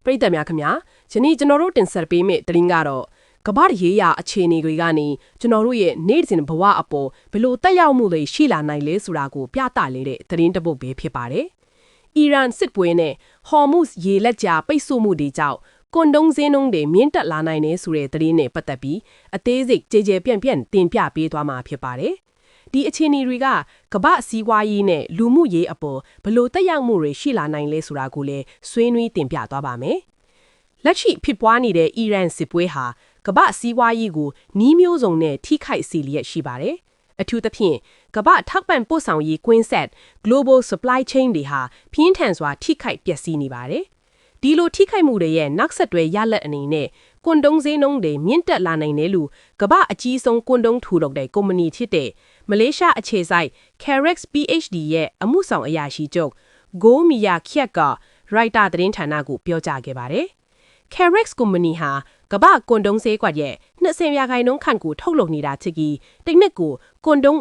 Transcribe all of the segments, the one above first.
ပရိသတ်များခင်ဗျာယနေ့ကျွန်တော်တို့တင်ဆက်ပေးမယ့်သတင်းကတော့ကမ္ဘာရေးရာအခြေအနေတွေကနေကျွန်တော်တို့ရဲ့နေ့စဉ်ဘဝအပေါ်ဘယ်လိုတက်ရောက်မှုတွေရှိလာနိုင်လဲဆိုတာကိုပြသလေတဲ့သတင်းတစ်ပုဒ်ပဲဖြစ်ပါတယ်။အီရန်စစ်ပွဲနဲ့ဟော်မုစ်ရေလက်ကြားပိတ်ဆို့မှုတွေကြောင့်ကွန်ဒုံးစင်းနှုန်းတွေမြင့်တက်လာနိုင်တယ်ဆိုတဲ့သတင်းနဲ့ပတ်သက်ပြီးအသေးစိတ်ကြေပြန့်တင်ပြပေးသွားမှာဖြစ်ပါတယ်။ဒီအခြေအနေတွေကကမ္ဘာစီးပွားရေးနဲ့လူမှုရေးအပေါ်ဘယ်လိုတက်ရောက်မှုတွေရှိလာနိုင်လဲဆိုတာကိုလည်းဆွေးနွေးတင်ပြသွားပါမယ်။လက်ရှိဖြစ်ပွားနေတဲ့အီရန်စစ်ပွဲဟာကမ္ဘာစီးပွားရေးကိုနှီးမျိုးစုံနဲ့ထိခိုက်စေလျက်ရှိပါတယ်။အထူးသဖြင့်ကမ္ဘာထောက်ပံ့ပို့ဆောင်ရေးကွင်းဆက် Global Supply Chain တွေဟာပြင်းထန်စွာထိခိုက်ပျက်စီးနေပါတယ်။ဒီလိုထိခိုက်မှုတွေရဲ့နောက်ဆက်တွဲရလဒ်အနေနဲ့ကွန်ဒုံးဈေးနှုန်းတွေမြင့်တက်လာနိုင်တယ်လို့ကမ္ဘာအကြီးဆုံးကွန်ဒုံးထူလုပ်တဲ့ကုမ္ပဏီဖြစ်တဲ့မလေးရှားအခြေစိုက် Carex PhD ရဲ့အမှုဆောင်အရာရှိချုပ်ဂိုးမီယာခက်ကရိုက်တာသတင်းဌာနကိုပြောကြားခဲ့ပါတယ်။ Carex ကုမ္ပဏီဟာကမ္ဘာကွန်ဒုံးဈေးကွက်ရဲ့20%ခန့်ကိုထုတ်လုပ်နေတာဖြစ်ပြီးတစ်နှစ်ကိုကွန်ဒုံး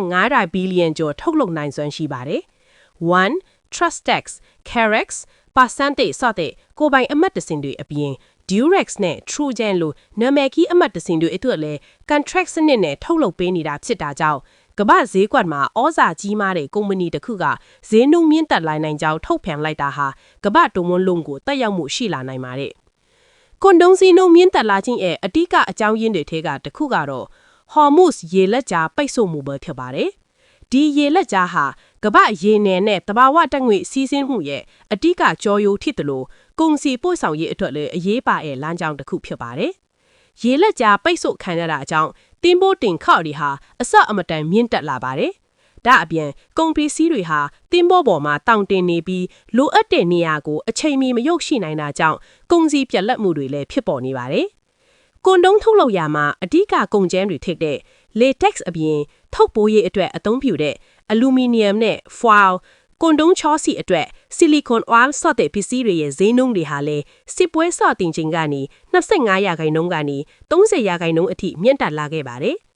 9500ဘီလီယံကျော်ထုတ်လုပ်နိုင်စွမ်းရှိပါတယ်။ 1. Trustex, Carex, Percentage စတဲ့ကိုပိုင်အမှတ်တစင်တွေအပြင် Durex နဲ့ Trojan လိုနာမည်ကြီးအမှတ်တစင်တွေအတွက်လည်း contract စနစ်နဲ့ထုတ်လုပ်ပေးနေတာဖြစ်တာကြောင့်ကမ္ဘာဈေးကွက်မှာဩဇာကြီးမားတဲ့ကုမ္ပဏီတစ်ခုကဈေးနှုန်းမြင့်တက်လာနိုင်ကြောင်းထုတ်ပြန်လိုက်တာဟာကမ္ဘာတုံးဝန်းလုံးကိုတက်ရောက်မှုရှိလာနိုင်ပါတယ်။ကွန်ဒုံးဈေးနှုန်းမြင့်တက်လာခြင်းရဲ့အဓိကအကြောင်းရင်းတွေထဲကတစ်ခုကတော့ဟော်မုစ်ရေလက်ကြားပိတ်ဆို့မှုပဲဖြစ်ပါတယ်။ဒီရေလက်ကြားဟာကမ္ဘာရေနယ်နဲ့တဘာဝတက်ငွေစီးဆင်းမှုရဲ့အဓိကကြောရိုးဖြစ်တယ်လို့ကုန်စည်ပို့ဆောင်ရေးအတွက်လည်းအရေးပါတဲ့လမ်းကြောင်းတစ်ခုဖြစ်ပါတယ်။ရေလက်ကြားပိတ်ဆို့ခံရတာအကြောင်းတင်ပို့တင်ခောက်တွေဟာအစအမတန်မြင့်တက်လာပါတယ်။ဒါအပြင်ကုန်ပစ္စည်းတွေဟာတင်ပို့ပေါ်မှာတောင့်တင်နေပြီးလိုအပ်တဲ့နေရာကိုအချိန်မီမရောက်ရှိနိုင်တာကြောင့်ကုန်စည်ပြတ်လတ်မှုတွေလည်းဖြစ်ပေါ်နေပါတယ်။ကွန်ဒုံးထုတ်လုပ်ရာမှာအဓိကကုန်ကျန်းတွေထိတဲ့ latex အပြင်ထုတ်ပိုးရေးအတွက်အသုံးပြုတဲ့အလူမီနီယမ်နဲ့ foil ကွန်ဒုံးချောစီအတွက် silicone oil စတဲ့ပစ္စည်းတွေရဲ့ဈေးနှုန်းတွေဟာလည်းစစ်ပွဲစတင်ချိန်ကနေ25%ကနေ30%အထိမြင့်တက်လာခဲ့ပါတယ်။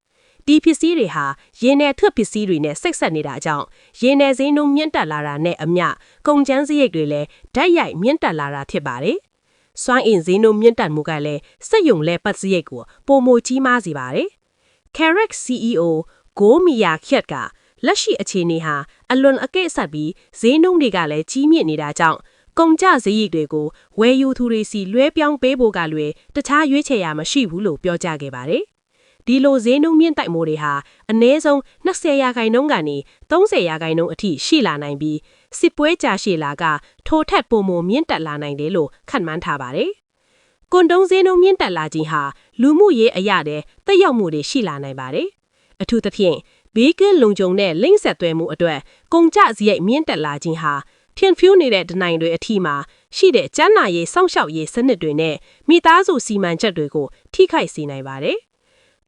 ဒီပစ္စည်းတွေဟာရေနယ်ထွက်ပစ္စည်းတွေနဲ့ဆက်ဆက်နေတာကြောင့်ရေနယ်ဈေးနှုန်းမြင့်တက်လာတာနဲ့အမျှကုန်ကျန်းစရိတ်တွေလည်းဓာတ်ရိုက်မြင့်တက်လာတာဖြစ်ပါတယ်။စွမ်းအင်ဈေးနှုန်းမြင့်တက်မှုကလည်းစက်ရုံလဲပတ်စရိတ်ကိုပိုမိုကြီးမားစေပါတယ်။ Carex CEO ဂိုးမီယာခက်ကလက်ရှိအခြေအနေဟာအလွန်အကဲ့ဆက်ပြီးဈေးနှုန်းတွေကလည်းကြီးမြင့်နေတာကြောင့်ကုန်ကျစရိတ်တွေကိုဝယ်ယူသူတွေစီလွှဲပြောင်းပေးဖို့ကလွယ်တခြားရွေးချယ်ရမရှိဘူးလို့ပြောကြားခဲ့ပါတယ်။ဒီလိုဈေးနှုန်းမြင့်တက်မှုတွေဟာအနည်းဆုံး20%ကနေ30%အထိရှိလာနိုင်ပြီးစစ်ပွဲကြာရှည်လာကထိုထက်ပိုမိုမြင့်တက်လာနိုင်တယ်လို့ခန့်မှန်းထားပါတယ်။ကွန်ဒုံးဈေးနှုန်းမြင့်တက်လာခြင်းဟာလူမှုရေးအရာတဲ့သက်ရောက်မှုတွေရှိလာနိုင်ပါတယ်။အထူးသဖြင့်ဘေးကင်းလုံခြုံတဲ့လိမ့်ဆက်သွဲမှုအတွက်ကုန်ကျစရိတ်မြင့်တက်လာခြင်းဟာထင်ဖြူးနေတဲ့ဒနိုင်တွေအထိမှာရှိတဲ့ကျန်းမာရေးစောင့်ရှောက်ရေးစနစ်တွေနဲ့မိသားစုစီမံချက်တွေကိုထိခိုက်စေနိုင်ပါတယ်။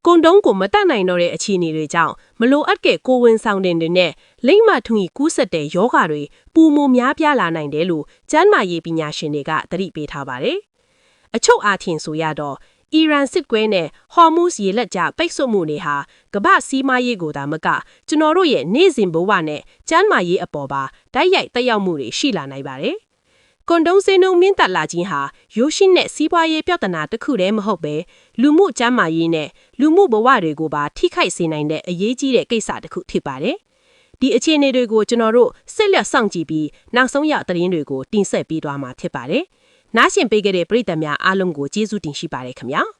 ကွန်ဒုံးကိုမတတ်နိုင်တော့တဲ့အခြေအနေတွေကြောင့်မလိုအပ်တဲ့ကိုဝင်ဆောင်တဲ့တွေနဲ့လိမ့်မထွင်ကူးဆက်တဲ့ယောဂါတွေပူမိုများပြားလာနိုင်တယ်လို့ကျန်းမာရေးပညာရှင်တွေကသတိပေးထားပါတယ်။အချုပ်အားဖြင့်ဆိုရတော့အီရန်စစ်ကွဲနဲ့ဟော်မုစ်ရေလက်ကြားပိတ်ဆို့မှုတွေဟာကမ္ဘာစီးပွားရေးကိုသာမကကျွန်တော်တို့ရဲ့နေ့စဉ်ဘဝနဲ့ကျန်းမာရေးအပေါ်ပါတိုက်ရိုက်သက်ရောက်မှုတွေရှိလာနိုင်ပါတယ်။ကွန်ဒုံးဈေးနှုန်းမြင့်တက်လာခြင်းဟာရိုးရှင်းတဲ့စီးပွားရေးပြဿနာတစ်ခုတည်းမဟုတ်ပဲလူမှုကျန်းမာရေးနဲ့လူမှုဘဝတွေကိုပါထိခိုက်စေနိုင်တဲ့အရေးကြီးတဲ့ကိစ္စတစ်ခုဖြစ်ပါတယ်။ဒီအခြေအနေတွေကိုကျွန်တော်တို့ဆက်လက်စောင့်ကြည့်ပြီးနောက်ဆုံးရသတင်းတွေကိုတင်ဆက်ပေးသွားမှာဖြစ်ပါတယ်။နားဆင်ပေးခဲ့တဲ့ပရိသတ်များအားလုံးကိုကျေးဇူးတင်ရှိပါတယ်ခင်ဗျာ။